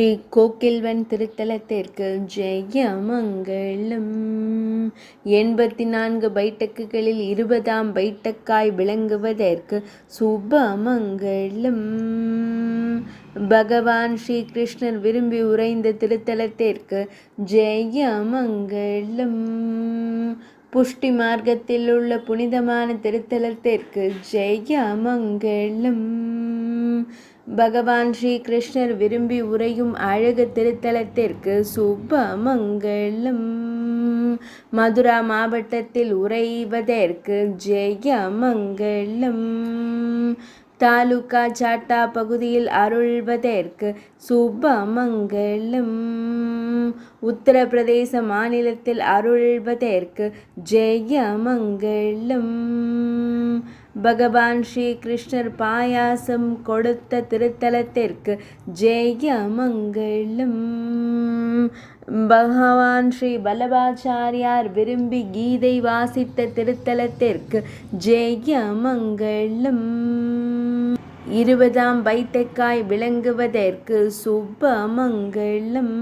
ஸ்ரீ கோக்கில்வன் திருத்தலத்திற்கு ஜெயமங்கலம். 84 பைட்டக்குகளில் 20ஆம் பைட்டக்காய் விளங்குவதற்கு சுபமங்கலம். பகவான் ஸ்ரீ கிருஷ்ணர் விரும்பி உறைந்த திருத்தலத்திற்கு ஜெயமங்கலம். புஷ்டி மார்க்கத்தில் உள்ள புனிதமான திருத்தலத்திற்கு ஜெயமங்கலம். பகவான் ஸ்ரீ கிருஷ்ணர் விரும்பி உறையும் அழகு திருத்தலத்திற்கு சுபமங்கலம். மதுரா மாவட்டத்தில் உறைவதற்கு ஜெயமங்கலம். தாலுகா சாட்டா பகுதியில் அருள்வதற்கு சுபமங்கலம். உத்தரப்பிரதேச மாநிலத்தில் அருள்வதற்கு ஜெயமங்கலம். பகவான் ஸ்ரீ கிருஷ்ணர் பாயாசம் கொடுத்த திருத்தலத்திற்கு ஜெயமங்கலம். பகவான் ஸ்ரீ வல்லபாச்சாரியார் விரும்பி கீதை வாசித்த திருத்தலத்திற்கு ஜெயமங்கலம். 20ஆம் பைட்டக்காய் விளங்குவதற்கு சுபமங்கலம்.